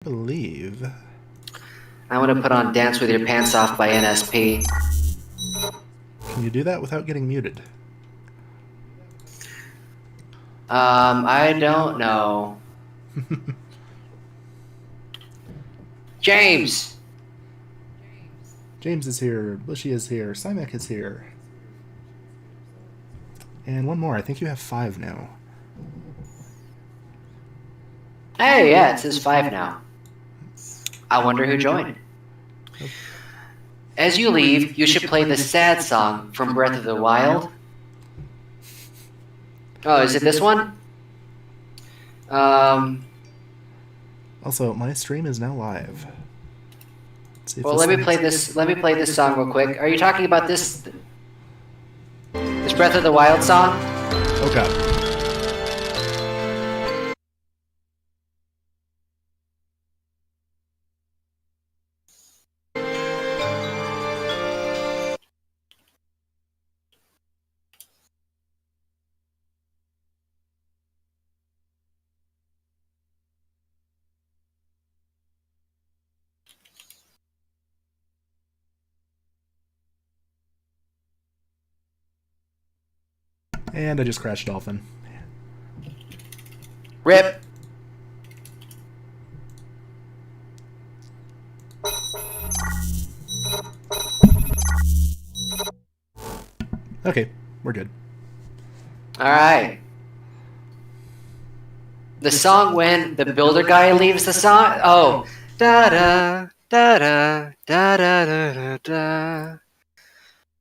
believe. I want to put on Dance With Your Pants Off by NSP. Can you do that without getting muted? I don't know. James! James is here. Bushy is here. Simek is here. And one more. I think you have 5 now. Hey, yeah, it says 5 now. I wonder who joined. As you leave, you should play the sad song from Breath of the Wild. Oh, is it this one? Also, my stream is now live. Well, let me play this. Let me play this song real quick. Are you talking about this Breath of the Wild song? Oh god. And I just crashed Dolphin. Rip. Okay, we're good. Alright. The song when the builder guy leaves the song? Oh. Da-da, da-da, da-da-da-da-da.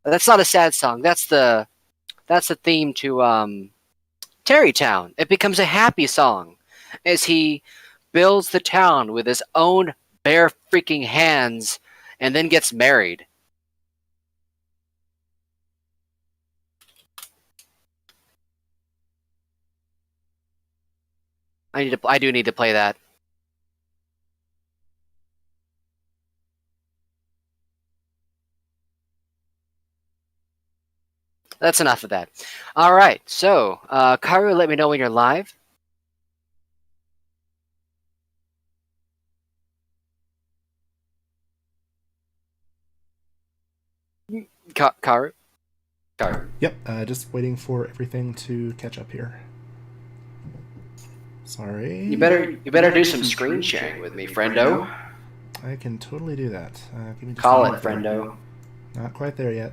That's not a sad song. That's the theme to Terrytown. It becomes a happy song as he builds the town with his own bare freaking hands and then gets married. I do need to play that. That's enough of that. All right, so Karu, let me know when you're live. Karu. Yep, just waiting for everything to catch up here. Sorry. You better do some screen sharing with me, friendo. I can totally do that. Give me just Call it, friendo. Not quite there yet.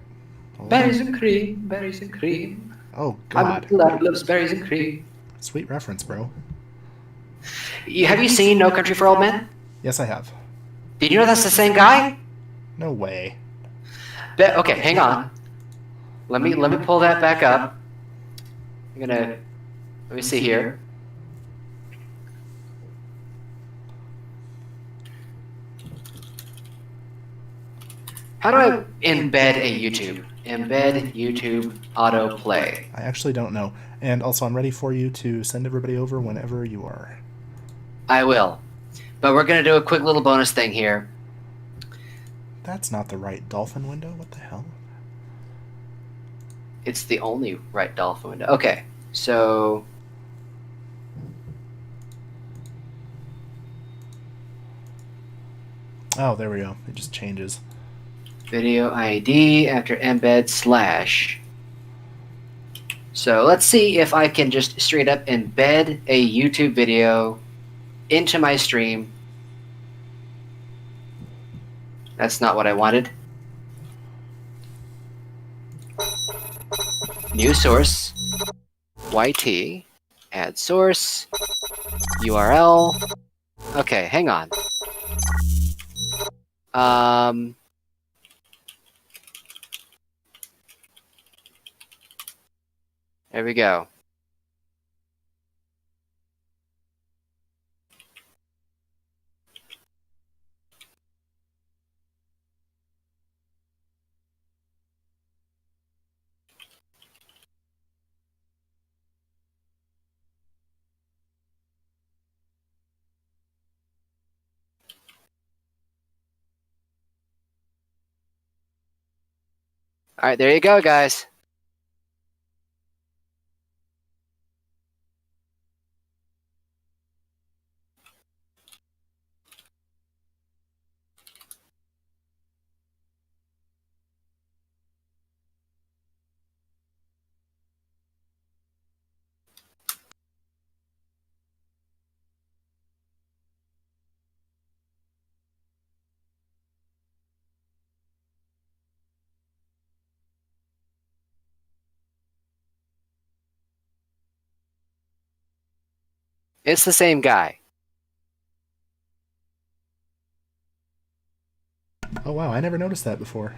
Berries and cream, berries and cream. Oh god. I'm lad loves berries and cream. Sweet reference, bro. Have you seen No Country for Old Men? Yes, I have. Did you know that's the same guy? No way. Okay, hang on. Let me pull that back up. I'm gonna let me see here. How do I embed a YouTube? Embed YouTube autoplay. I actually don't know. And also, I'm ready for you to send everybody over whenever you are. I will. But we're going to do a quick little bonus thing here. That's not the right dolphin window. What the hell? It's the only right dolphin window. Okay, so... Oh, there we go. It just changes. Video ID after embed slash. So let's see if I can just straight up embed a YouTube video into my stream. That's not what I wanted. New source, YT, add source, URL. Okay, hang on. There we go. All right, there you go, guys. It's the same guy. Oh wow, I never noticed that before.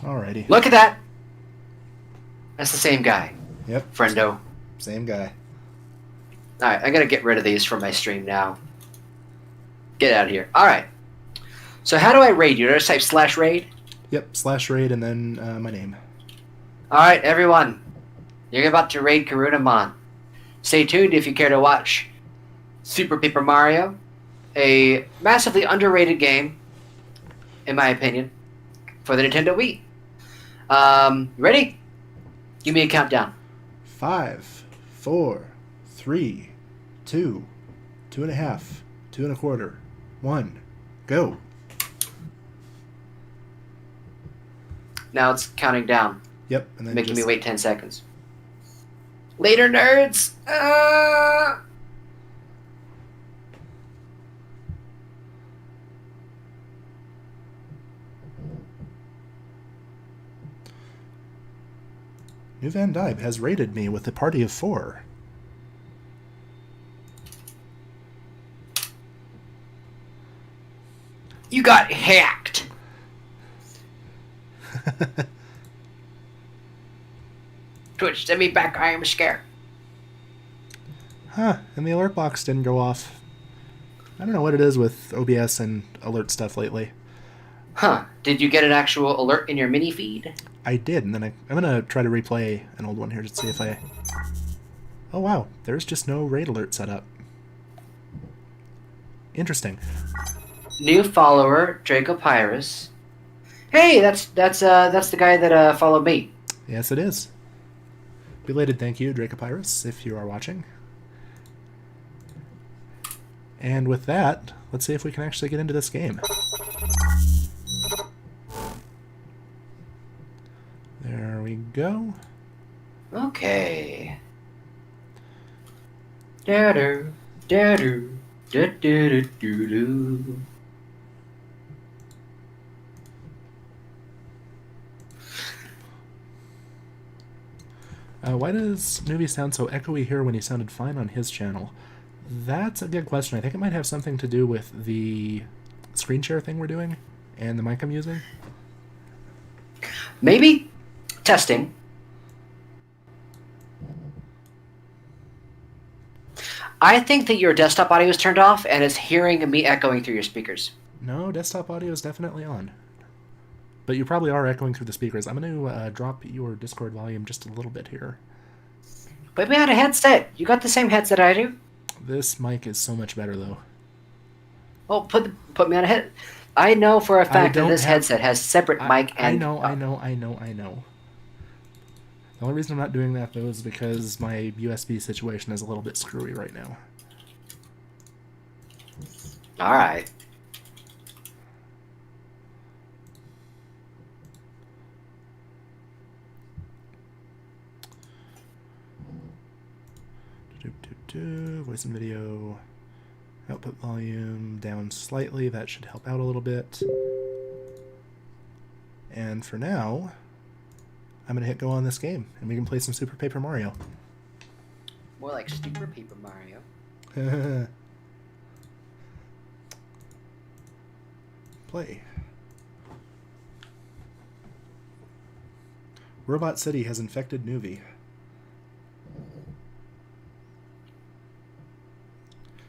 Alrighty. Look at that. That's the same guy. Yep. Friendo. Same guy. Alright, I gotta get rid of these from my stream now. Get out of here. Alright. So how do I raid you? Do I just type /raid? Yep, /raid and then my name. Alright, everyone. You're about to raid Karunamon. Stay tuned if you care to watch Super Paper Mario, a massively underrated game, in my opinion, for the Nintendo Wii. Ready? Give me a countdown. 5, 4, 3, 2, 2.5, 2.25, 1, go. Now it's counting down, Yep, and then making just... me wait 10 seconds. Later, nerds! New Van Dybe has raided me with a party of 4. You got hacked! Twitch, send me back, I am scared. Huh, and the alert box didn't go off. I don't know what it is with OBS and alert stuff lately. Huh, did you get an actual alert in your mini feed? I did, and then I'm going to try to replay an old one here to see if I... Oh wow, there's just no raid alert set up. Interesting. New follower, Draco Pyrus. Hey, that's the guy that followed me. Yes, it is. Belated thank you, Dracopyrus, if you are watching. And with that, let's see if we can actually get into this game. There we go. Okay. Da-do, da-do, da-do-do-do-do. Why does Newbie sound so echoey here when he sounded fine on his channel? That's a good question. I think it might have something to do with the screen share thing we're doing and the mic I'm using. Maybe. Testing. I think that your desktop audio is turned off and it's hearing me echoing through your speakers. No, desktop audio is definitely on. But you probably are echoing through the speakers. I'm going to drop your Discord volume just a little bit here. Put me on a headset. You got the same headset I do. This mic is so much better, though. Oh, put me on a head. I know for a fact that this headset has separate mic and... I know. The only reason I'm not doing that, though, is because my USB situation is a little bit screwy right now. Alright. Voice and video. Output volume down slightly. That should help out a little bit. And for now, I'm going to hit go on this game, and we can play some Super Paper Mario. More like Super Paper Mario. Play. Robot City has infected Nuvi.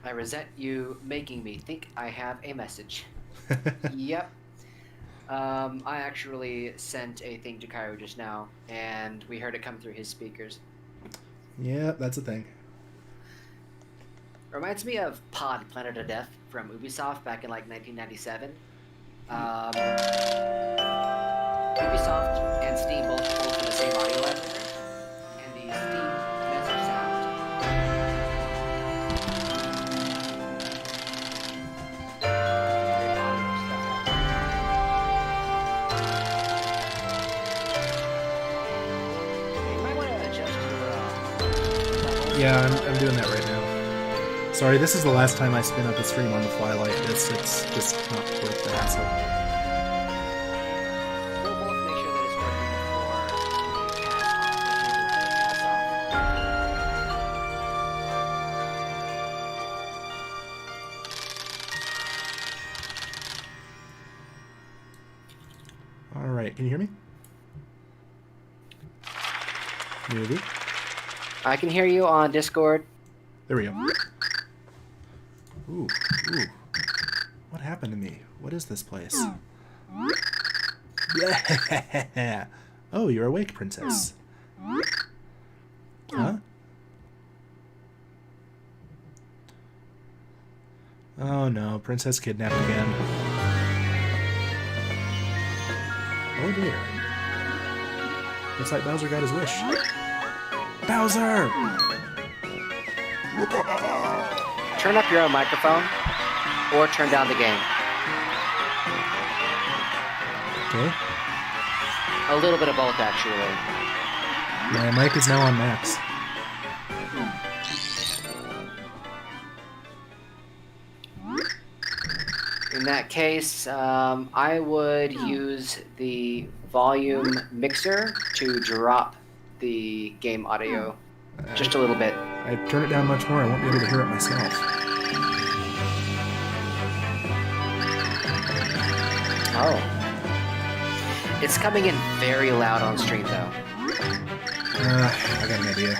I resent you making me think I have a message. Yep. I actually sent a thing to Cairo just now, and we heard it come through his speakers. Yeah, that's a thing. Reminds me of Pod Planet of Death from Ubisoft back in like 1997. Ubisoft and Steam both pulled from the same audio library, and the Steam message sound. Yeah, I'm doing that right now. Sorry, this is the last time I spin up a stream on the fly like this. It's just not worth the hassle. We'll both make sure that it's working before Alright, can you hear me? Maybe. I can hear you on Discord. There we go. Ooh. What happened to me? What is this place? Yeah. Oh, you're awake, princess. Huh? Oh no, princess kidnapped again. Oh dear. Looks like Bowser got his wish. Bowser! Turn up your own microphone, or turn down the game. Okay. A little bit of both, actually. My mic is now on max. In that case, I would use the volume mixer to drop the game audio just a little bit. I turn it down much more, I won't be able to hear it myself. Oh. It's coming in very loud on stream, though. I got an idea.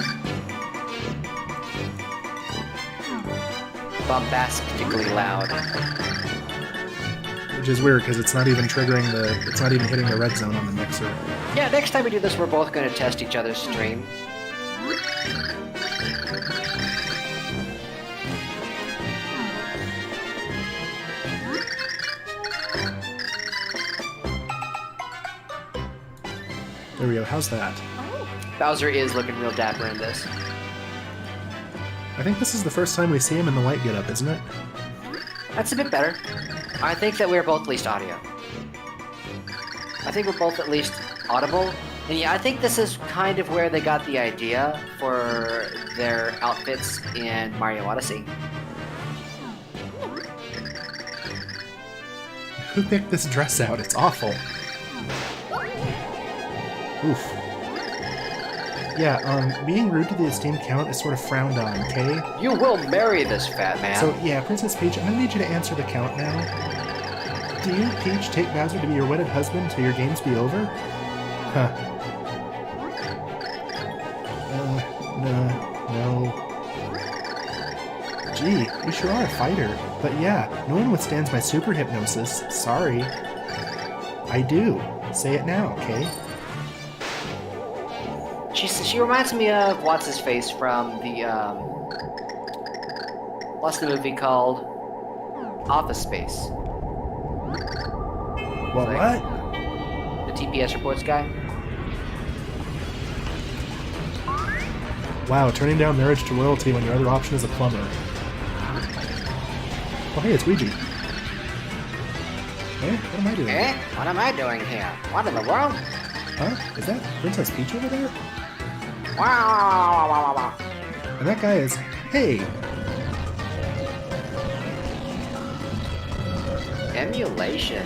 Bombastically loud. Which is weird, because it's not even triggering the... It's not even hitting the red zone on the mixer. Yeah, next time we do this, we're both going to test each other's stream. There we go, how's that? Bowser is looking real dapper in this. I think this is the first time we see him in the white getup, isn't it? That's a bit better. I think that we're both at least audio. I think we're both at least audible. And yeah, I think this is kind of where they got the idea for their outfits in Mario Odyssey. Who picked this dress out? It's awful. Oof. Yeah, being rude to the esteemed count is sort of frowned on, okay? You will marry this fat man. So, yeah, Princess Peach, I'm gonna need you to answer the count now. Do you, Peach, take Bowser to be your wedded husband till your games be over? Huh. No. Gee, you sure are a fighter. But yeah, no one withstands my super hypnosis. Sorry. I do. Say it now, okay? She reminds me of what's his face from the what's the movie called? Office Space. What? The TPS reports guy. Wow, turning down marriage to royalty when your other option is a plumber. Oh hey, it's Ouija. Eh? What am I doing? Eh? What am I doing here? What in the world? Huh? Is that Princess Peach over there? Wow. And that guy is... Hey! Emulation.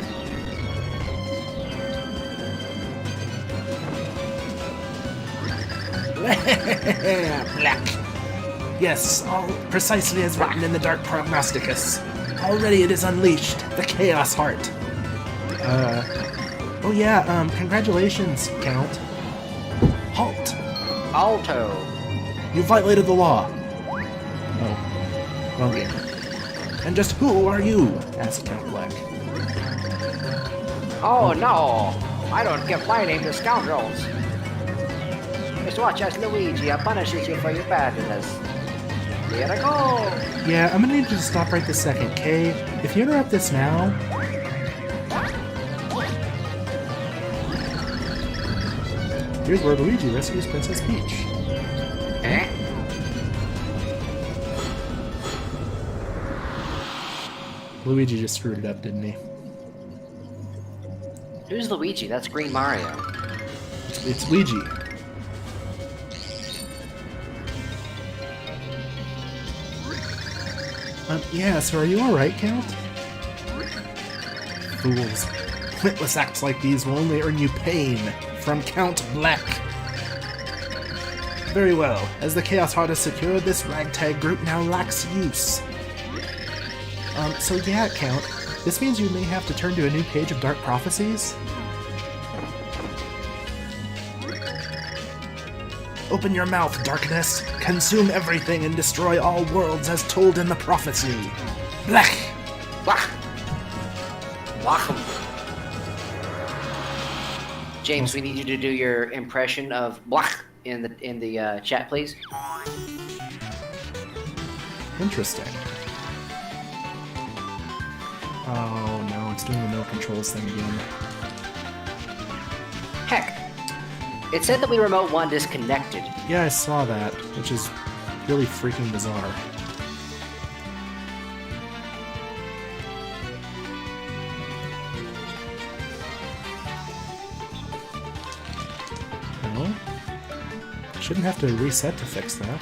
Black. Yes, all precisely as written in the Dark Prognosticus. Already it is unleashed, the Chaos Heart. Oh yeah, congratulations, Count. Halt! Alto. You violated the law. Oh, wrong game. And just who are you? Asked Count Black. Oh no! I don't give my name to scoundrels. Just watch as Luigi punishes you for your badness. Here I go! Yeah, I'm gonna need you to stop right this second, okay? If you interrupt this now... Here's where Luigi rescues Princess Peach. Eh? Luigi just screwed it up, didn't he? Who's Luigi? That's Green Mario. It's Luigi. Yeah, so are you alright, Count? Fools. Pointless acts like these will only earn you pain from Count Black. Very well. As the Chaos Heart is secured, this ragtag group now lacks use. So yeah, Count. This means you may have to turn to a new page of Dark Prophecies? Open your mouth, darkness! Consume everything and destroy all worlds as told in the prophecy! Blech! Wah! Wah! James, we need you to do your impression of "blah" in the chat, please. Interesting. Oh no, it's doing the no controls thing again. Heck, it said that we remote one disconnected. Yeah, I saw that, which is really freaking bizarre. Well, shouldn't have to reset to fix that.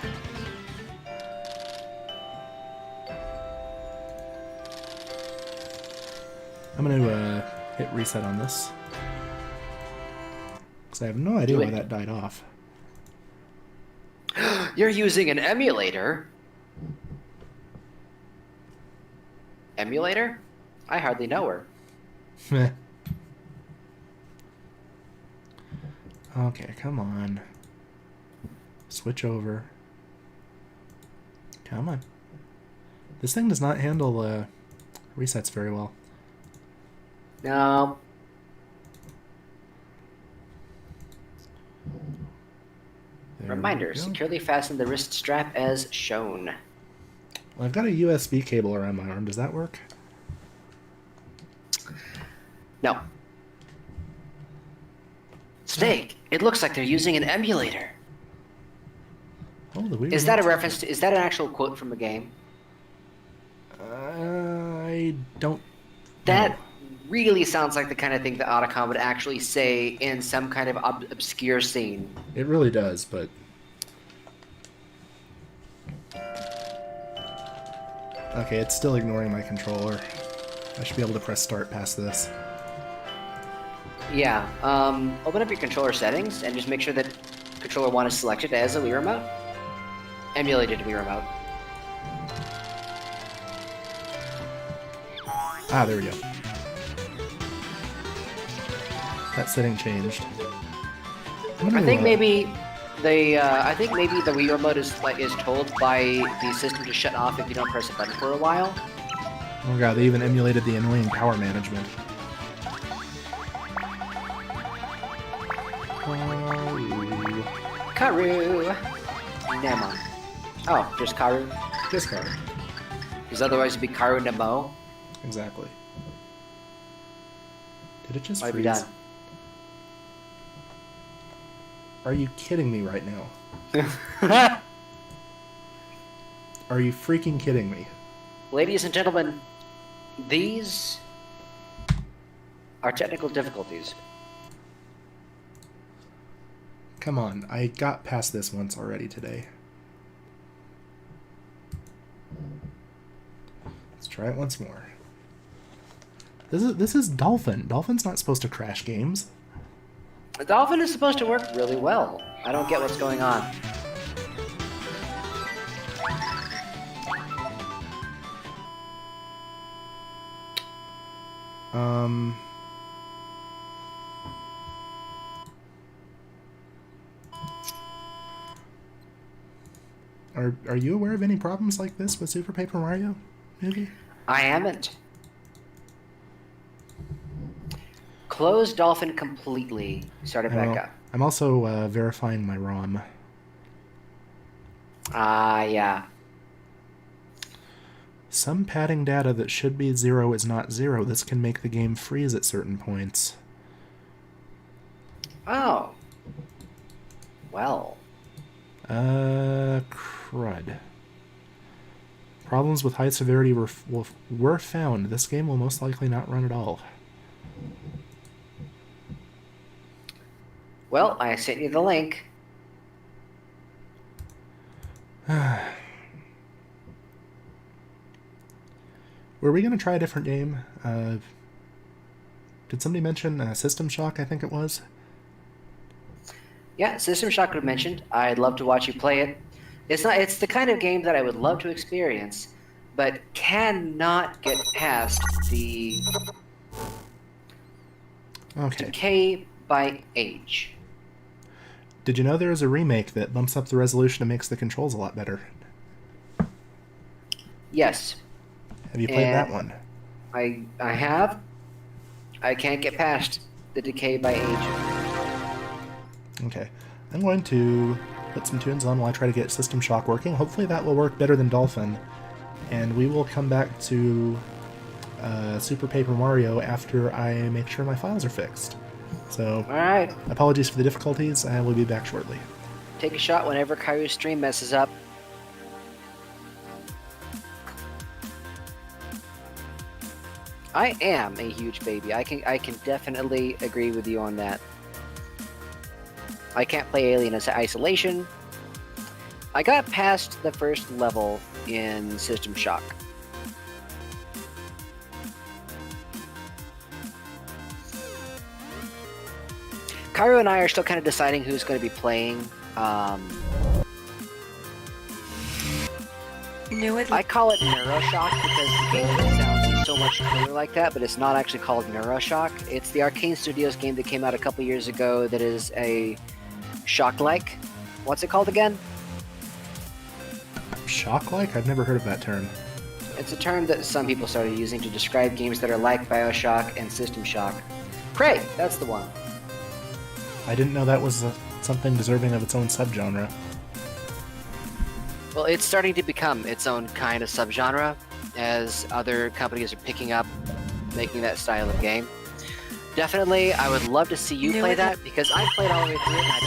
I'm gonna hit reset on this. Because I have no idea why that died off. You're using an emulator? Emulator? I hardly know her. Meh. Okay, come on. Switch over. Come on. This thing does not handle resets very well. No. There Reminder, we go. securely fasten the wrist strap as shown. Well, I've got a USB cable around my arm. Does that work? No. Snake, it looks like they're using an emulator. Oh, the weird. Is that a reference to, is that an actual quote from a game? I don't. That know. really sounds like the kind of thing that Otacon would actually say in some kind of obscure scene. It really does, but. Okay, it's still ignoring my controller. I should be able to press start past this. Yeah, open up your controller settings and just make sure that controller 1 is selected as a Wii Remote. Emulated Wii Remote. Ah, there we go. That setting changed. I think maybe the Wii Remote is told by the system to shut off if you don't press a button for a while. Oh god, they even emulated the annoying power management. Karu! Nemo. Oh, just Karu? This card. Because otherwise it'd be Karu Nemo. Exactly. Did it just Might freeze? be done. Are you kidding me right now? Are you freaking kidding me? Ladies and gentlemen, these are technical difficulties. Come on, I got past this once already today. Let's try it once more. This is Dolphin. Dolphin's not supposed to crash games. The Dolphin is supposed to work really well. I don't get what's going on. Are you aware of any problems like this with Super Paper Mario movie? I haven't. Close Dolphin completely. Start it back up. I'm also verifying my ROM. Yeah. Some padding data that should be 0 is not 0. This can make the game freeze at certain points. Oh. Well. Crud. Problems with high severity were found. This game will most likely not run at all. Well, I sent you the link. Were we going to try a different game? Did somebody mention System Shock, I think it was? Yeah, System Shock was mentioned. I'd love to watch you play it. It's the kind of game that I would love to experience, but cannot get past the decay by age. Did you know there is a remake that bumps up the resolution and makes the controls a lot better? Yes. Have you played that one? I have. I can't get past the decay by age. Okay. I'm going to put some tunes on while I try to get System Shock working. Hopefully that will work better than Dolphin. And we will come back to Super Paper Mario after I make sure my files are fixed. So, alright. Apologies for the difficulties. I will be back shortly. Take a shot whenever Kairu's stream messes up. I am a huge baby. I can definitely agree with you on that. I can't play Alien Isolation. I got past the first level in System Shock. Kairu and I are still kind of deciding who's going to be playing. I call it Neuroshock because the game sounds so much cooler like that, but it's not actually called Neuroshock. It's the Arcane Studios game that came out a couple years ago that is a shock-like. What's it called again? Shock-like? I've never heard of that term. It's a term that some people started using to describe games that are like Bioshock and System Shock. Prey, that's the one. I didn't know that was something deserving of its own subgenre. Well, it's starting to become its own kind of subgenre as other companies are picking up making that style of game. Definitely, I would love to see you play that because I played all the way through it and I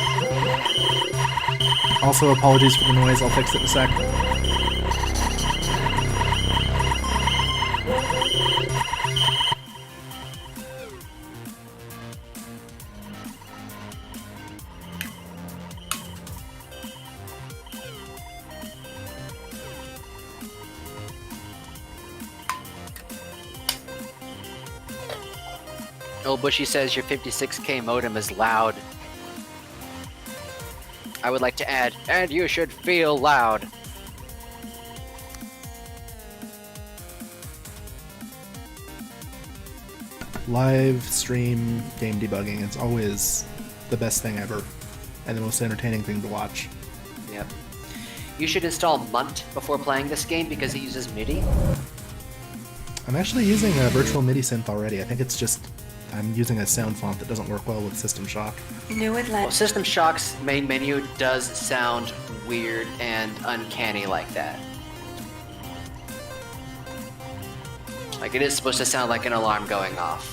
don't know. Also, apologies for the noise. I'll fix it in a sec. Old Bushy says your 56K modem is loud. I would like to add, and you should feel loud. Live stream game debugging. It's always the best thing ever and the most entertaining thing to watch. Yep. You should install Munt before playing this game because it uses MIDI. I'm actually using a virtual MIDI synth already. I think it's just I'm using a sound font that doesn't work well with System Shock. Well, System Shock's main menu does sound weird and uncanny like that. Like it is supposed to sound like an alarm going off.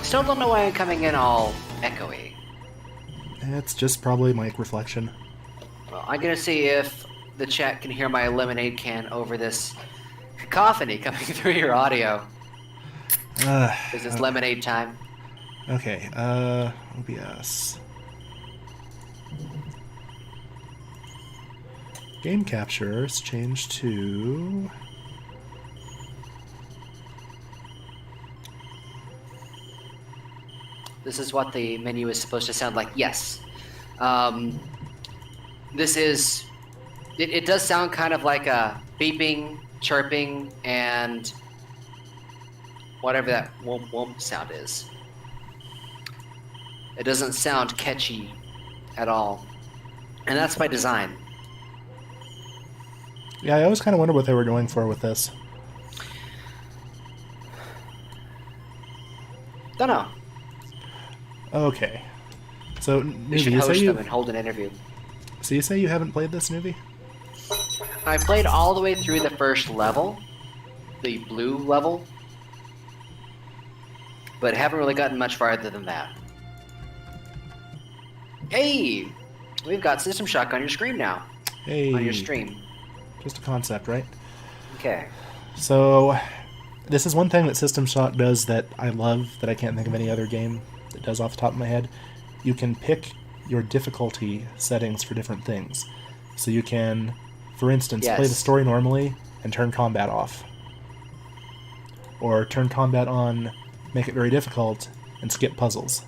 Still don't know why I'm coming in all echoey. It's just probably mic reflection. Well, I'm gonna see if the chat can hear my lemonade can over this cacophony coming through your audio. Is this lemonade time? Okay, OBS. Game captures changed to... This is what the menu is supposed to sound like. Yes. This is... It does sound kind of like a beeping, chirping, and whatever that womp womp sound is. It doesn't sound catchy at all. And that's by design. Yeah, I always kind of wonder what they were going for with this. Don't know. Okay. So, We should host them and hold an interview. So you say you haven't played this, Nuvi? I played all the way through the first level, the blue level, but haven't really gotten much farther than that. Hey! We've got System Shock on your screen now. Hey. On your stream. Just a concept, right? Okay. So, this is one thing that System Shock does that I love, that I can't think of any other game that does off the top of my head. You can pick your difficulty settings for different things. So you can, for instance, Yes. play the story normally and turn combat off. Or turn combat on, make it very difficult, and skip puzzles.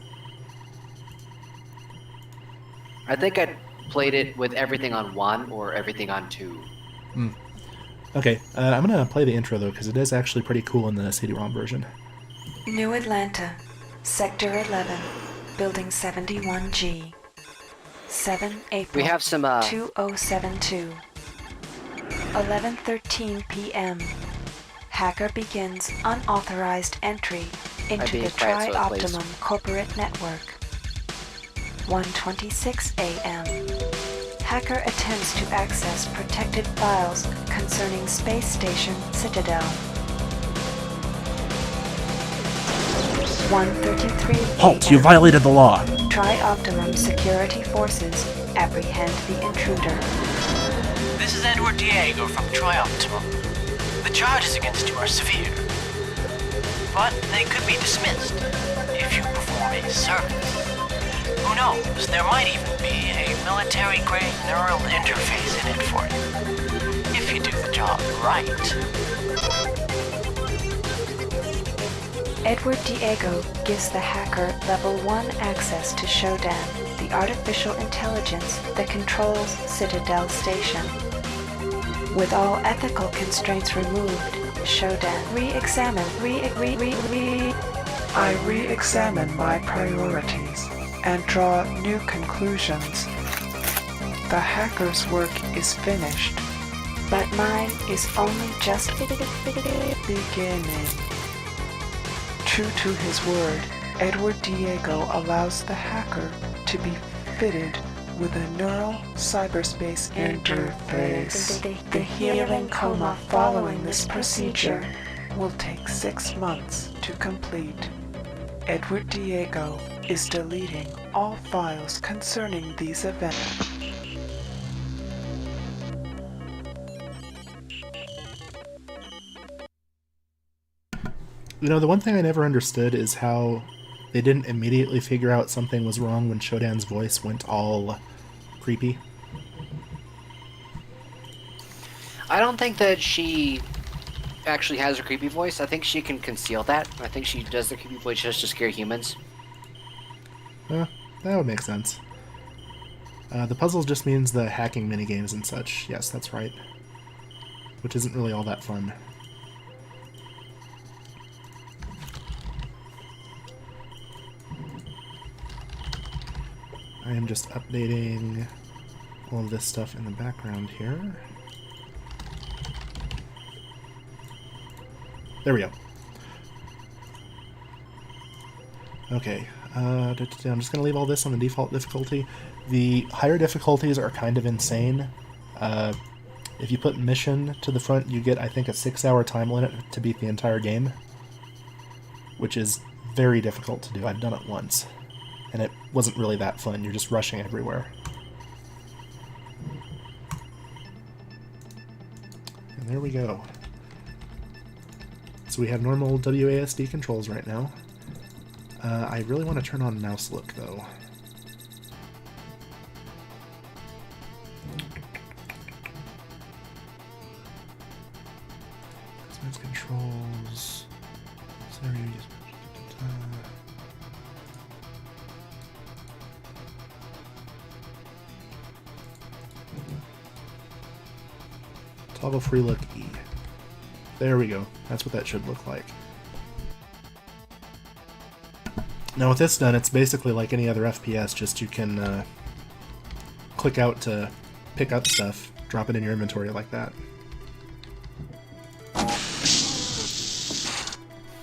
I think I played it with everything on 1 or everything on 2. Okay, I'm going to play the intro, though, because it is actually pretty cool in the CD-ROM version. New Atlanta, Sector 11, Building 71G. 7 April We have some 2072. 11:13 p.m. Hacker begins unauthorized entry into being the quiet, so please. Tri-Optimum corporate network. 1:26 a.m. Hacker attempts to access protected files concerning Space Station Citadel. 1:33 Halt! You a.m. violated the law! Tri-Optimum security forces apprehend the intruder. This is Edward Diego from Tri-Optimum. The charges against you are severe, but they could be dismissed if you perform a service. Who knows, there might even be a military-grade neural interface in it for you, if you do the job right. Edward Diego gives the hacker Level 1 access to SHODAN, the artificial intelligence that controls Citadel Station. With all ethical constraints removed, SHODAN I re-examine my priorities and draw new conclusions. The hacker's work is finished, but mine is only just beginning. True to his word, Edward Diego allows the hacker to be fitted with a neural cyberspace interface. The healing coma following this procedure will take 6 months to complete. Edward Diego is deleting all files concerning these events. You know, the one thing I never understood is how they didn't immediately figure out something was wrong when Shodan's voice went all creepy. I don't think that she actually has a creepy voice. I think she can conceal that. I think she does the creepy voice just to scare humans. That would make sense. The puzzles just means the hacking minigames and such. Yes, that's right. Which isn't really all that fun. I am just updating all of this stuff in the background here. There we go. Okay, I'm just going to leave all this on the default difficulty. The higher difficulties are kind of insane. If you put mission to the front, you get, I think, a 6-hour time limit to beat the entire game, which is very difficult to do. I've done it once, and it wasn't really that fun. You're just rushing everywhere. And there we go. So we have normal WASD controls right now. I really want to turn on mouse look, though. Customize controls. Scenario use. Toggle free look E. There we go. That's what that should look like. Now with this done, it's basically like any other FPS, just you can click out to pick up stuff, drop it in your inventory like that.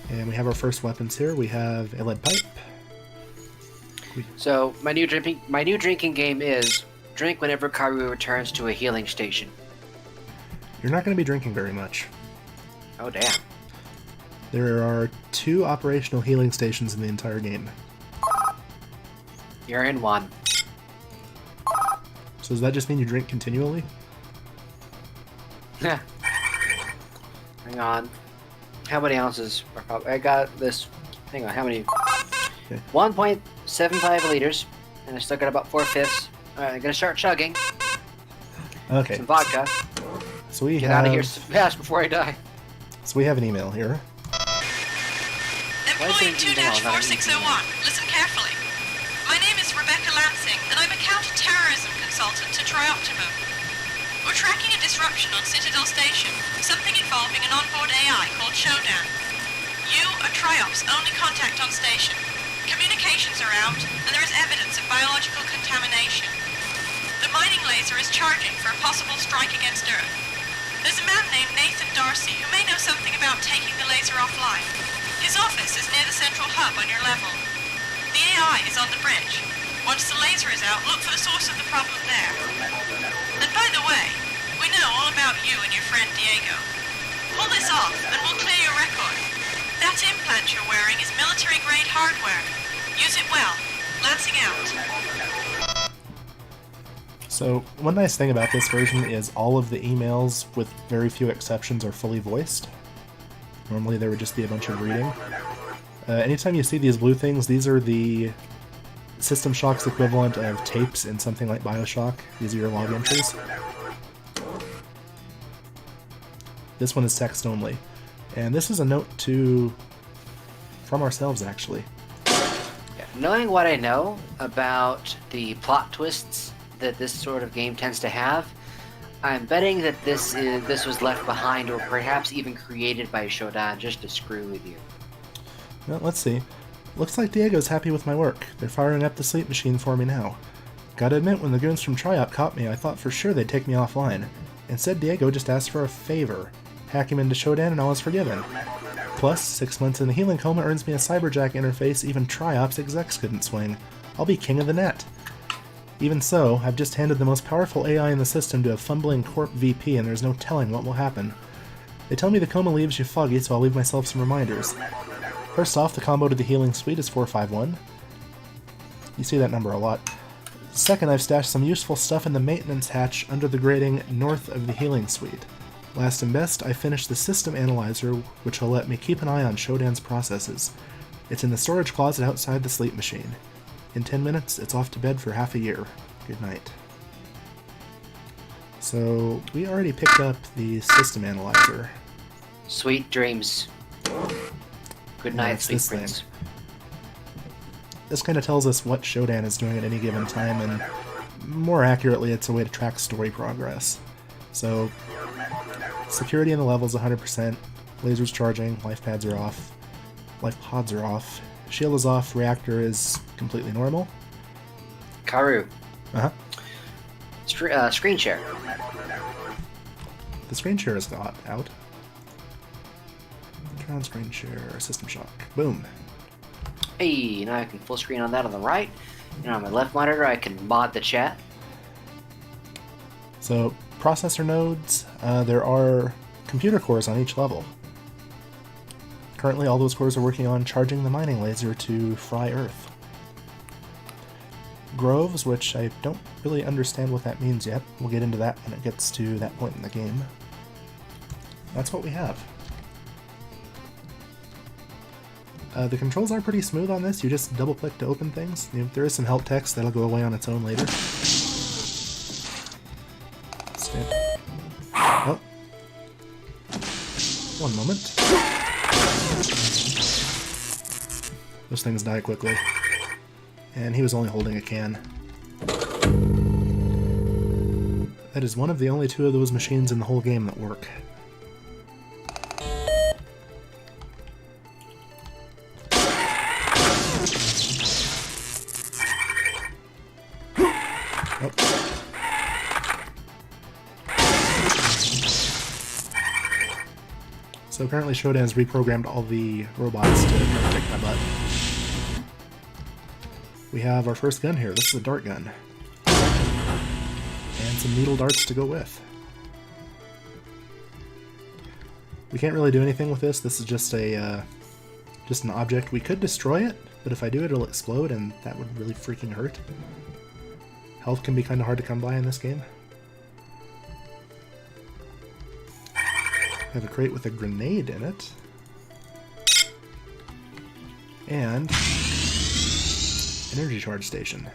And we have our first weapons here. We have a lead pipe. So my new drinking game is drink whenever Karu returns to a healing station. You're not going to be drinking very much. Oh damn. There are 2 operational healing stations in the entire game. You're in one. So does that just mean you drink continually? Hang on. How many ounces? I got this. Hang on. How many? Okay. 1.75 liters. and I still got about 4/5. Alright, I'm gonna start chugging Okay. some vodka. So we Get have out of here fast before I die. So we have an email here. Employee 2-4601, listen carefully. My name is Rebecca Lansing, and I'm a counter-terrorism consultant to Trioptimum. We're tracking a disruption on Citadel Station, something involving an onboard AI called SHODAN. You are Triop's only contact on station. Communications are out, and there is evidence of biological contamination. The mining laser is charging for a possible strike against Earth. There's a man named Nathan Darcy who may know something about taking the laser offline. His office is near the central hub on your level. The AI is on the bridge. Once the laser is out, look for the source of the problem there. And by the way, we know all about you and your friend Diego. Pull this off, and we'll clear your record. That implant you're wearing is military-grade hardware. Use it well. Lansing out. So one nice thing about this version is all of the emails, with very few exceptions, are fully voiced. Normally there would just be a bunch of reading. Anytime you see these blue things, these are the System Shock's equivalent of tapes in something like Bioshock. These are your log entries. This one is text only. And this is a note from ourselves, actually. Yeah, knowing what I know about the plot twists that this sort of game tends to have, I'm betting that this was left behind or perhaps even created by Shodan just to screw with you. Well, let's see. Looks like Diego's happy with my work. They're firing up the sleep machine for me now. Gotta admit, when the goons from Triop caught me, I thought for sure they'd take me offline. Instead, Diego just asked for a favor. Hack him into Shodan and all is forgiven. Plus, 6 months in the healing coma earns me a Cyberjack interface even Triop's execs couldn't swing. I'll be king of the net. Even so, I've just handed the most powerful AI in the system to a fumbling Corp VP, and there's no telling what will happen. They tell me the coma leaves you foggy, so I'll leave myself some reminders. First off, the combo to the healing suite is 451. You see that number a lot. Second, I've stashed some useful stuff in the maintenance hatch under the grating north of the healing suite. Last and best, I finished the system analyzer, which will let me keep an eye on Shodan's processes. It's in the storage closet outside the sleep machine. In 10 minutes, it's off to bed for half a year. Good night. So, we already picked up the system analyzer. Sweet dreams. Good night, sleep prince. This kind of tells us what Shodan is doing at any given time, and more accurately, it's a way to track story progress. So, security in the level is 100%, lasers charging, life pods are off, shield is off, reactor is completely normal. Karu. Uh-huh. Screen share. The screen share is out. Turn on screen share, system shock. Boom. Hey, now I can full screen on that on the right, and on my left monitor I can mod the chat. So, processor nodes, there are computer cores on each level. Currently, all those cores are working on charging the mining laser to fry Earth. Groves, which I don't really understand what that means yet. We'll get into that when it gets to that point in the game. That's what we have. The controls are pretty smooth on this. You just double-click to open things. There is some help text that'll go away on its own later. Oh. One moment. Those things die quickly. And he was only holding a can. That is one of the only two of those machines in the whole game that work. So apparently Shodan's reprogrammed all the robots to kick my butt. We have our first gun here. This is a dart gun. And some needle darts to go with. We can't really do anything with this. This is just an object. We could destroy it, but if I do it, it'll explode, and that would really freaking hurt. Health can be kind of hard to come by in this game. I have a crate with a grenade in it. And energy charge station.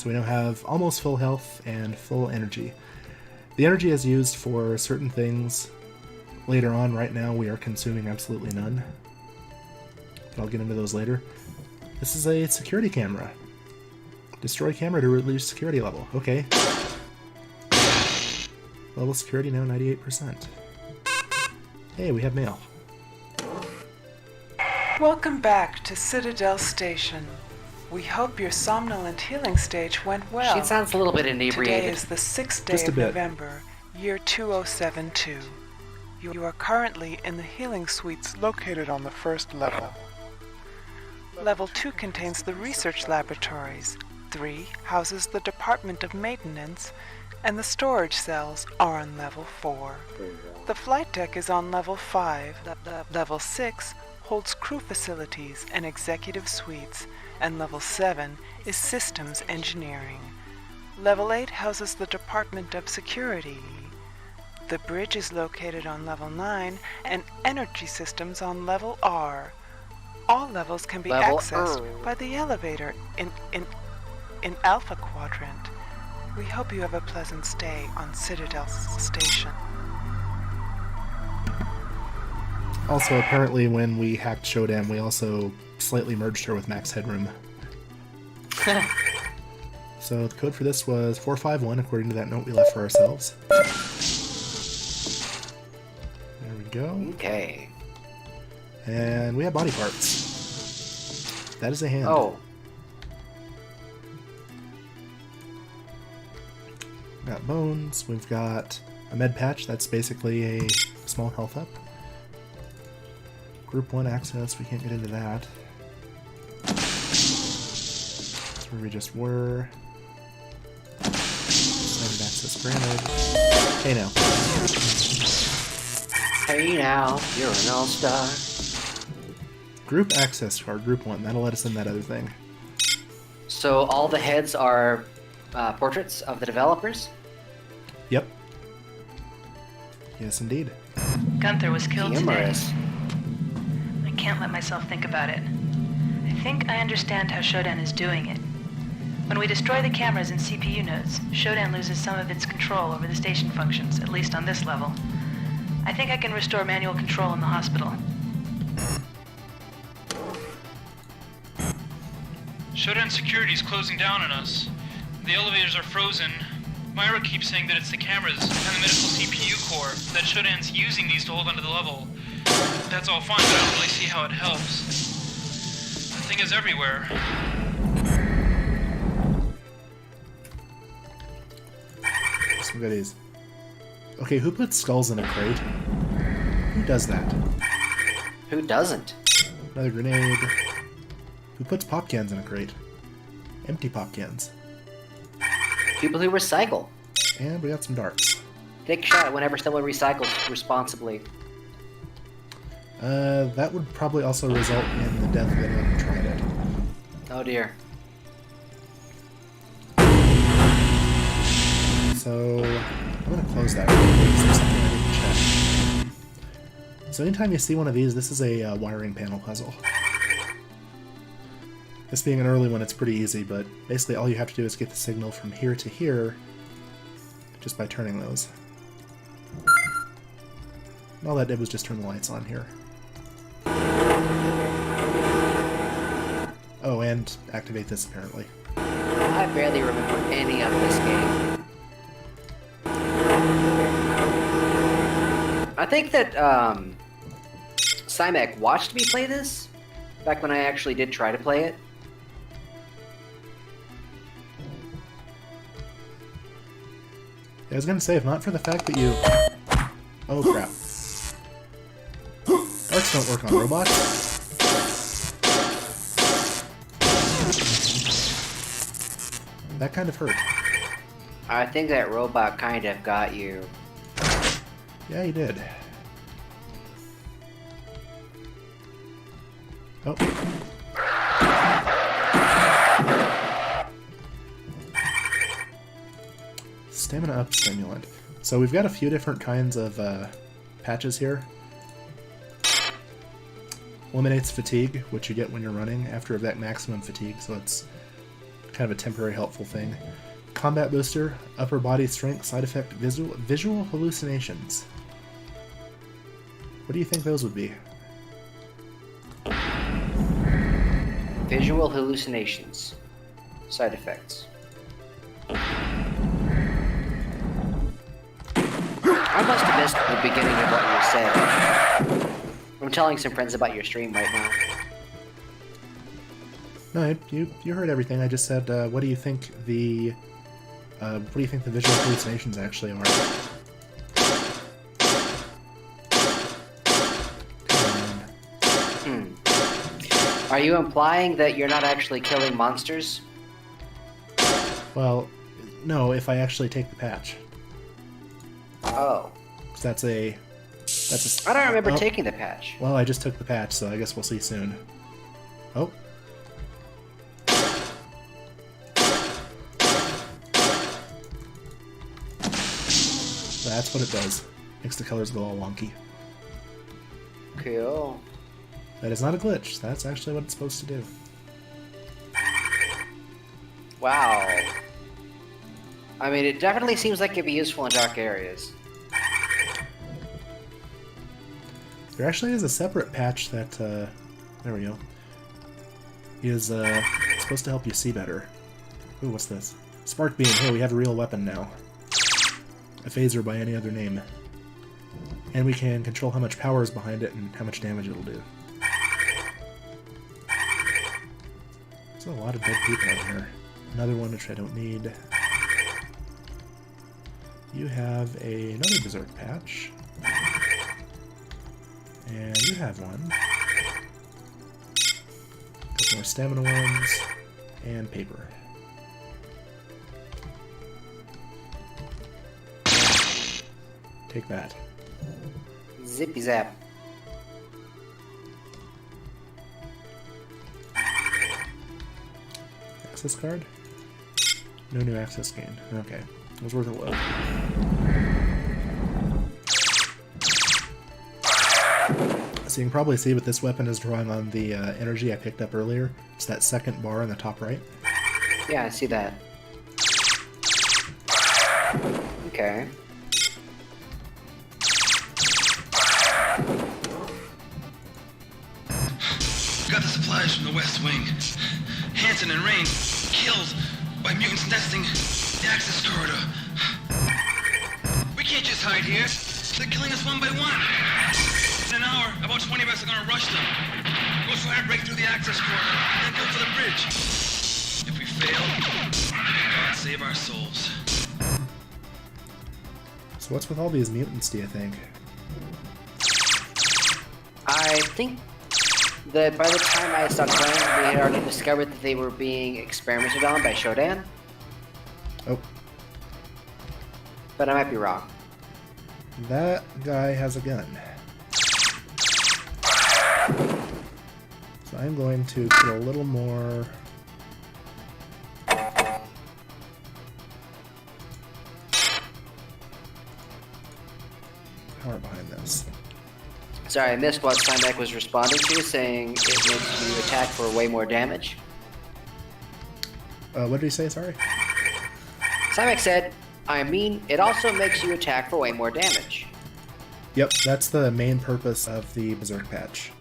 So we now have almost full health and full energy. The energy is used for certain things later on. Right now we are consuming absolutely none. But I'll get into those later. This is a security camera. Destroy camera to reduce security level. Okay. Level security now 98%. Hey, we have mail. Welcome back to Citadel Station. We hope your somnolent healing stage went well. She sounds a little bit Today inebriated. is the 6th day Just a of bit. November, year 2072. You are currently in the healing suites located on the first level. Level 2 contains the research laboratories. 3 houses the Department of Maintenance, and the storage cells are on level 4. The flight deck is on level 5. Level 6 holds crew facilities and executive suites, and level 7 is systems engineering. Level 8 houses the Department of Security. The bridge is located on level 9, and energy systems on level R. All levels can be Level accessed R. by the elevator in Alpha Quadrant. We hope you have a pleasant stay on Citadel Station. Also, apparently when we hacked Shodan, we also slightly merged her with Max Headroom. So the code for this was 451, according to that note we left for ourselves. There we go. Okay. And we have body parts. That is a hand. Oh. We've got bones. We've got a med patch. That's basically a small health up. Group 1 access. We can't get into that. That's where we just were. Standard access granted. Hey now. Hey now, you're an all-star. Group access card. Group 1. That'll let us in that other thing. So all the heads are portraits of the developers? Yep. Yes, indeed. Gunther was killed today. Humorous. I can't let myself think about it. I think I understand how Shodan is doing it. When we destroy the cameras and CPU nodes, Shodan loses some of its control over the station functions, at least on this level. I think I can restore manual control in the hospital. Shodan security's closing down on us. The elevators are frozen. Myra keeps saying that it's the cameras and the medical CPU core, that Shodan's using these to hold onto the level. That's all fine, but I don't really see how it helps. The thing is everywhere. Some goodies. Okay, who puts skulls in a crate? Who does that? Who doesn't? Another grenade. Who puts pop cans in a crate? Empty pop cans. People who recycle. And we got some darts. Take a shot whenever someone recycles responsibly. That would probably also result in the death of anyone who tried it. Oh dear. So, I'm gonna close that real quick, 'cause there's something I didn't check. So anytime you see one of these, this is a wiring panel puzzle. This being an early one, it's pretty easy, but basically all you have to do is get the signal from here to here just by turning those. And all that did was just turn the lights on here. Oh, and activate this apparently. I barely remember any of this game. I think that Cymek watched me play this back when I actually did try to play it. I was gonna say, if not for the fact that you... Oh crap. Darts don't work on robots. That kind of hurt. I think that robot kind of got you. Yeah, he did. Oh. Stamina up stimulant. So we've got a few different kinds of patches here. Eliminates fatigue, which you get when you're running after that maximum fatigue, so it's kind of a temporary helpful thing. Combat booster, upper body strength, side effect, visual hallucinations. What do you think those would be? Visual hallucinations. Side effects. I must have missed the beginning of what you said. I'm telling some friends about your stream right now. No, you heard everything. I just said, what do you think the visual hallucinations actually are? Are you implying that you're not actually killing monsters? Well, no, if I actually take the patch. Oh. That's a... I don't remember taking the patch. Well, I just took the patch, so I guess we'll see soon. Oh. That's what it does. Makes the colors go all wonky. Cool. That is not a glitch. That's actually what it's supposed to do. Wow. I mean, it definitely seems like it'd be useful in dark areas. There actually is a separate patch that, there we go, is supposed to help you see better. Ooh, what's this? Spark Beam. Hey, we have a real weapon now. A phaser by any other name. And we can control how much power is behind it and how much damage it'll do. There's a lot of dead people out here. Another one which I don't need. You have another Berserk patch. And you have one. A couple more stamina ones. And paper. Take that. Zippy zap. Access card? No new access gained. Okay. It was worth a look. So you can probably see what this weapon is drawing on the energy I picked up earlier. It's that second bar in the top right. Yeah, I see that. Okay. Got the supplies from the West Wing. Hanson and Rain killed by mutants nesting the access corridor. We can't just hide here. They're killing us one by one. In an hour, about 20 of us are gonna rush them. Go try to break through the access corridor, then go for the bridge. If we fail, God save our souls. So what's with all these mutants, do you think? I think that by the time I stopped playing, we had already discovered that they were being experimented on by Shodan. Oh. But I might be wrong. That guy has a gun. So I'm going to put a little more... power behind this. Sorry, I missed what Simek was responding to, saying it makes you attack for way more damage. What did he say? Sorry? Simek said, I mean, it also makes you attack for way more damage. Yep, that's the main purpose of the Berserk patch.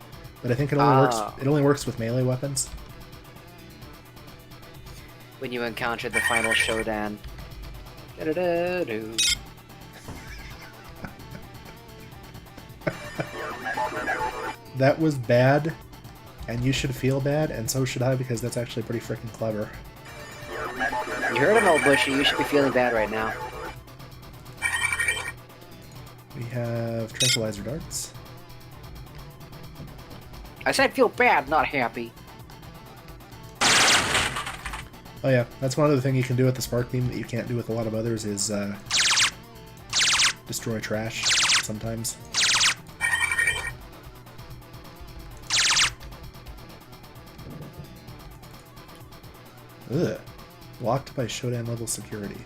But I think it only works with melee weapons. When you encounter the final Shodan. Da-da-da-doo. That was bad, and you should feel bad, and so should I, because that's actually pretty freaking clever. You heard him, old Bushy. You should be feeling bad right now. We have tranquilizer darts. I said feel bad, not happy. Oh yeah, that's one other thing you can do with the Spark Beam that you can't do with a lot of others is destroy trash sometimes. Ugh. Locked by Shodan level security.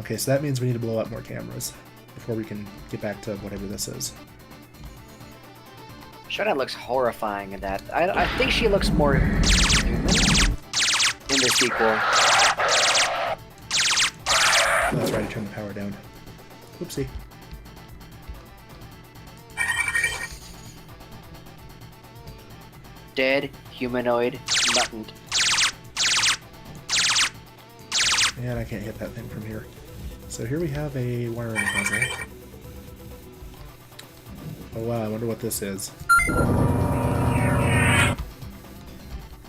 Okay, so that means we need to blow up more cameras before we can get back to whatever this is. Shodan looks horrifying in that. I think she looks more human in in the sequel. Oh, that's right, I turned the power down. Oopsie. Dead humanoid mutant. And I can't hit that thing from here. So here we have a wiring puzzle. Oh wow, I wonder what this is.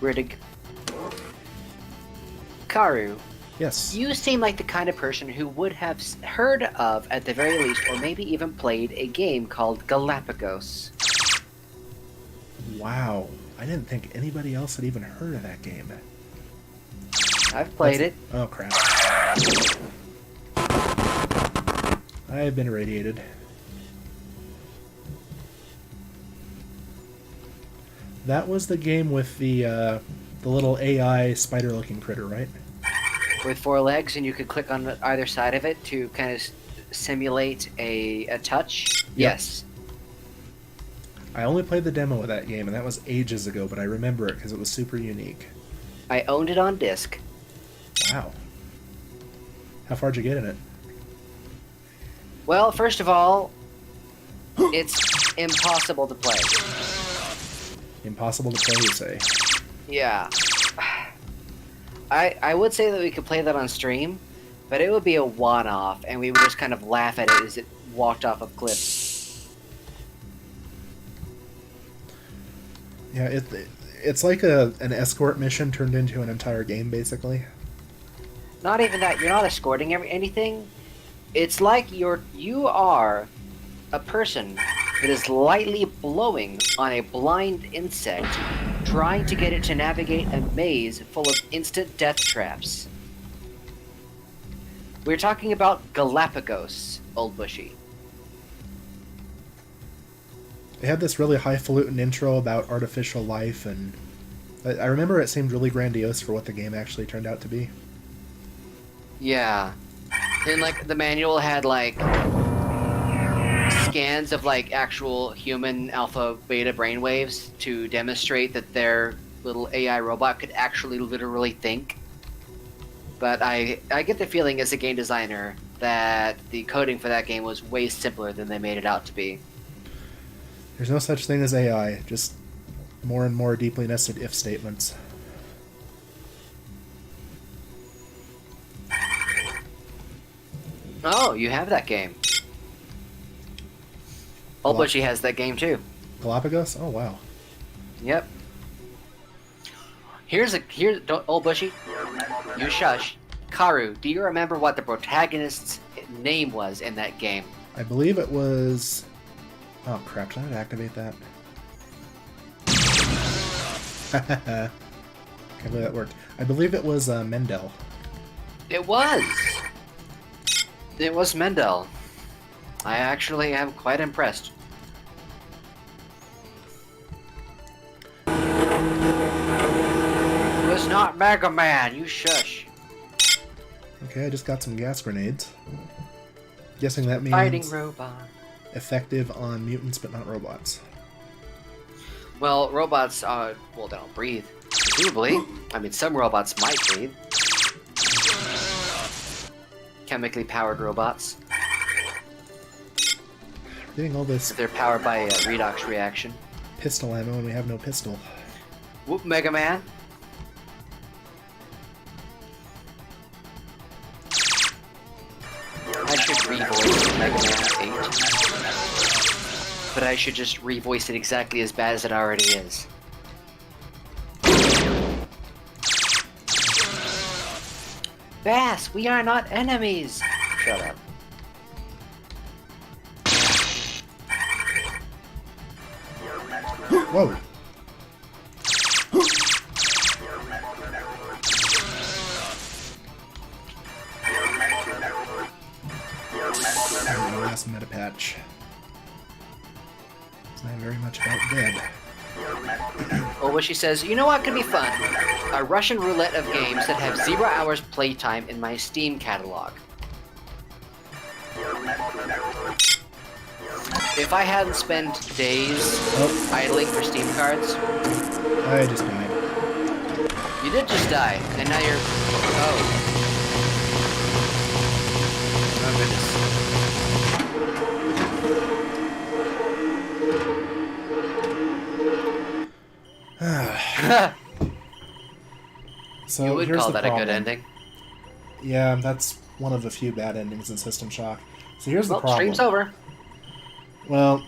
Riddick. Karu, Yes. you seem like the kind of person who would have heard of, at the very least, or maybe even played a game called Galapagos. Wow. I didn't think anybody else had even heard of that game. I've played it. Oh crap. I've been irradiated. That was the game with the little AI spider-looking critter, right? With 4 legs, and you could click on either side of it to kind of simulate a touch. Yep. Yes. I only played the demo of that game, and that was ages ago, but I remember it because it was super unique. I owned it on disc. Wow. How far'd you get in it? Well, first of all, it's impossible to play. Impossible to play, you say? Yeah. I would say that we could play that on stream, but it would be a one-off, and we would just kind of laugh at it as it walked off of cliffs. Yeah, it's like an escort mission turned into an entire game, basically. Not even that. You're not escorting anything. It's like you are a person that is lightly blowing on a blind insect, trying to get it to navigate a maze full of instant death traps. We're talking about Galapagos, Old Bushy. They had this really highfalutin intro about artificial life, and I remember it seemed really grandiose for what the game actually turned out to be. Yeah. And, like, the manual had, like, scans of, like, actual human alpha beta brainwaves to demonstrate that their little AI robot could actually literally think. But I get the feeling as a game designer that the coding for that game was way simpler than they made it out to be. There's no such thing as AI, just more and more deeply nested if statements. Oh, you have that game. Old Bushy has that game too. Galapagos? Oh wow. Yep. Here's Old Bushy. You shush. Karu, do you remember what the protagonist's name was in that game? I believe it was... Oh crap, did I activate that? Can't believe that worked. I believe it was Mendel. It was! It was Mendel. I actually am quite impressed. It was not Mega Man, you shush. Okay, I just got some gas grenades. Guessing that means Fighting robot. effective on mutants but not robots. Well, robots, well, they don't breathe. Presumably. I mean, some robots might breathe. Chemically powered robots. We're getting all this They're powered by a redox reaction. pistol ammo and we have no pistol. Whoop, Mega Man. I should revoice Mega Man 8. But I should just revoice it exactly as bad as it already is. Bass, we are not enemies! Shut up. Whoa! The last meta patch. It's not very much about dead. Well, what she says, you know what could be fun? A Russian roulette of games that have 0 hours playtime in my Steam catalog. If I hadn't spent days idling for Steam cards... I just died. You You did just die, and now you're... Oh. Oh, goodness. So You would here's call the that a problem. good ending. Yeah, that's one of the few bad endings in System Shock. So here's the Well, problem. stream's over. Well,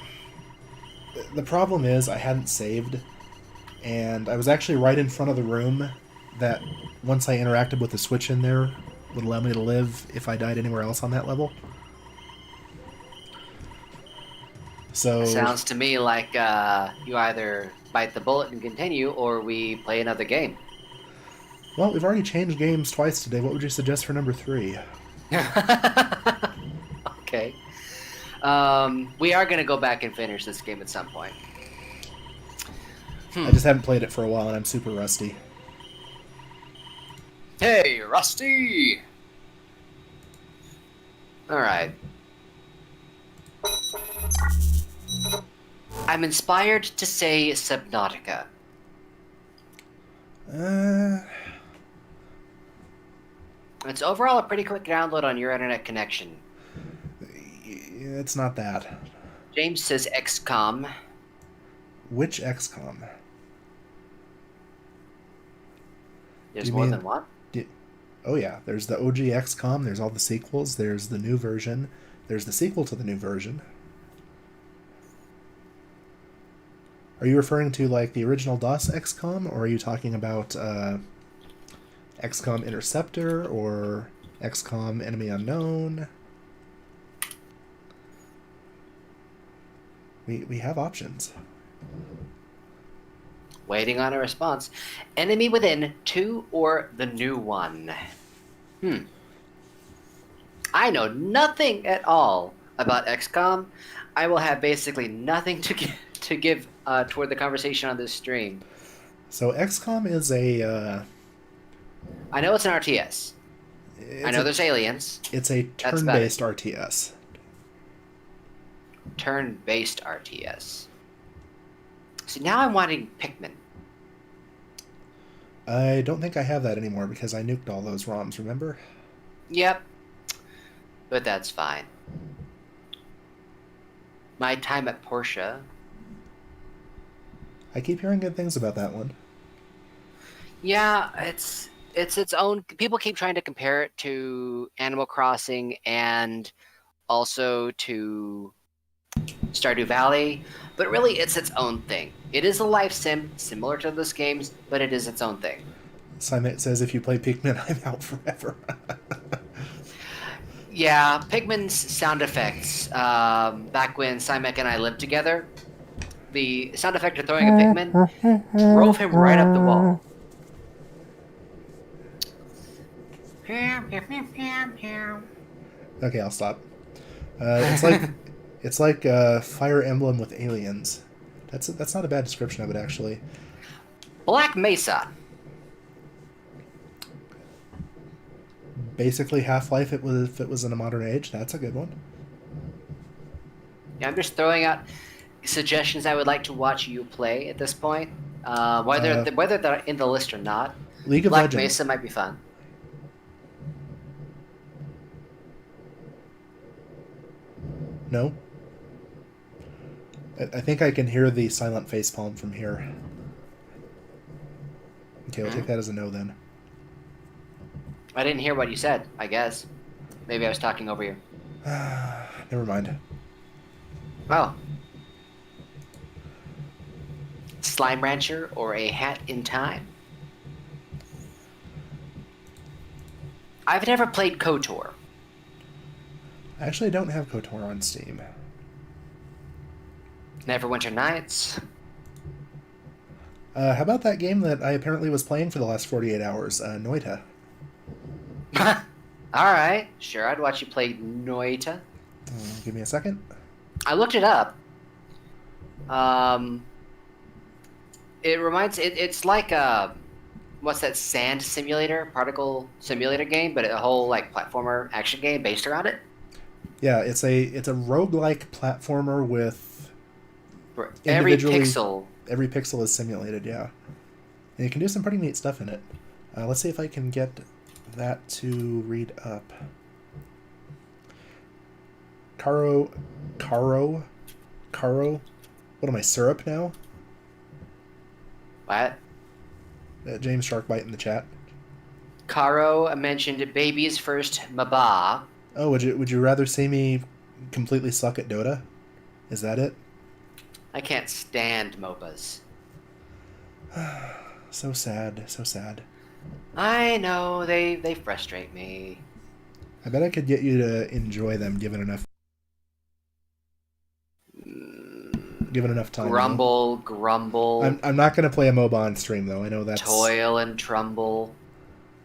the problem is I hadn't saved, and I was actually right in front of the room that, once I interacted with the switch in there, would allow me to live if I died anywhere else on that level. So Sounds to me like you either bite the bullet and continue, or we play another game. well, we've already changed games twice today. What would you suggest for number 3? Okay. We are going to go back and finish this game at some point. I just haven't played it for a while, and I'm super rusty. Hey, Rusty! Alright. I'm inspired to say Subnautica. It's overall a pretty quick download on your internet connection. It's not that. James says XCOM. Which XCOM? There's You more mean- than one? Oh yeah, there's the OG XCOM, there's all the sequels, there's the new version, there's the sequel to the new version. Are you referring to, like, the original DOS XCOM, or are you talking about XCOM Interceptor, or XCOM Enemy Unknown? We have options. Waiting on a response. Enemy Within 2 or the new one? I know nothing at all about XCOM. I will have basically nothing to give toward the conversation on this stream. So XCOM is a... I know it's an RTS. I know there's aliens. It's a That's about turn-based RTS. Turn-based RTS. See, now I'm wanting Pikmin. I don't think I have that anymore because I nuked all those ROMs, remember? Yep. But that's fine. My time at Porsche. I keep hearing good things about that one. Yeah, it's its own. People keep trying to compare it to Animal Crossing and also to Stardew Valley, but really it's its own thing. It is a life sim similar to those games, but it is its own thing. Simon says if you play Pikmin, I'm out forever. Yeah, Pikmin's sound effects. Back when Simek and I lived together, the sound effect of throwing a Pikmin drove him right up the wall. Okay, I'll stop. It's like Fire Emblem with aliens. That's not a bad description of it, actually. Black Mesa. Basically Half-Life if it was in a modern age. That's a good one. Yeah, I'm just throwing out suggestions I would like to watch you play at this point. Whether they're in the list or not. League of Black Legends. Mesa might be fun. No? I think I can hear the silent facepalm from here. Okay, we'll take that as a no then. I didn't hear what you said, I guess. Maybe I was talking over you. Never mind. Oh. Slime Rancher or A Hat in Time? I've never played KOTOR. I actually don't have KOTOR on Steam. Neverwinter Nights. How about that game that I apparently was playing for the last 48 hours, Noita? Alright, sure, I'd watch you play Noita. Give me a second. I looked it up. It's like what's that sand simulator, particle simulator game, but a whole like platformer action game based around it. Yeah, it's a roguelike platformer with For every individually- pixel. every pixel is simulated, yeah. And you can do some pretty neat stuff in it. Let's see if I can get that to read up. Caro. What am I, syrup now? What? James Sharkbite in the chat. Caro mentioned baby's first Maba. Oh, would you rather see me completely suck at Dota? Is that it? I can't stand MOBAs. So sad, so sad. I know, they frustrate me. I bet I could get you to enjoy them given enough time. Grumble. I'm not gonna play a MOBA on stream though. I know that's Toil and trumble.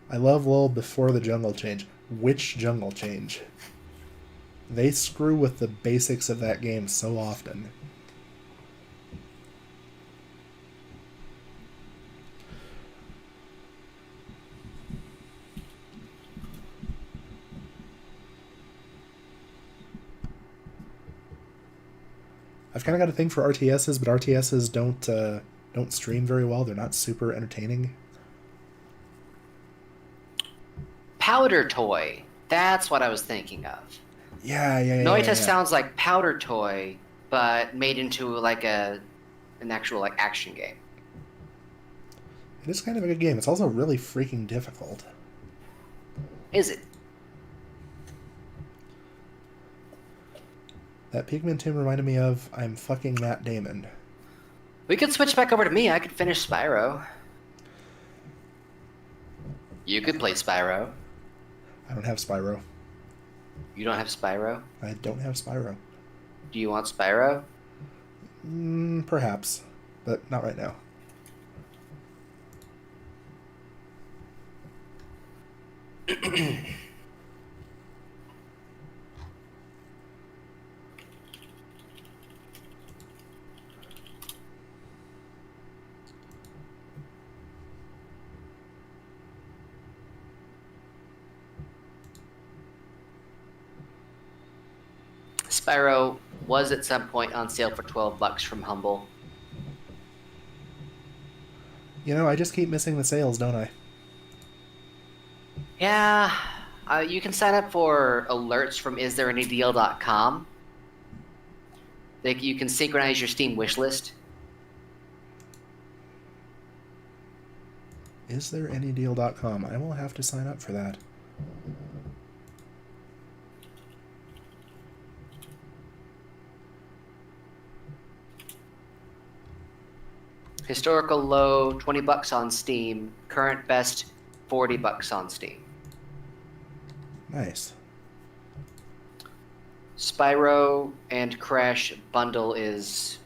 I love LoL before the jungle change. Which jungle change? They screw with the basics of that game so often. I've kind of got a thing for RTSs, but RTSs don't stream very well. They're not super entertaining. Powder Toy. That's what I was thinking of. Yeah. Noita sounds like Powder Toy, but made into like an actual like action game. It is kind of a good game. It's also really freaking difficult. Is it? That Pigman tune reminded me of I'm fucking Matt Damon. We could switch back over to me. I could finish Spyro. You could play Spyro. I don't have Spyro. You don't have Spyro? I don't have Spyro. Do you want Spyro? Perhaps, but not right now. Spyro was at some point on sale for $12 from Humble. You know, I just keep missing the sales, don't I? Yeah, you can sign up for alerts from isthereanydeal.com. You can synchronize your Steam wishlist. Isthereanydeal.com. I will have to sign up for that. Historical low, $20 on Steam. Current best, $40 on Steam. Nice. Spyro and Crash bundle is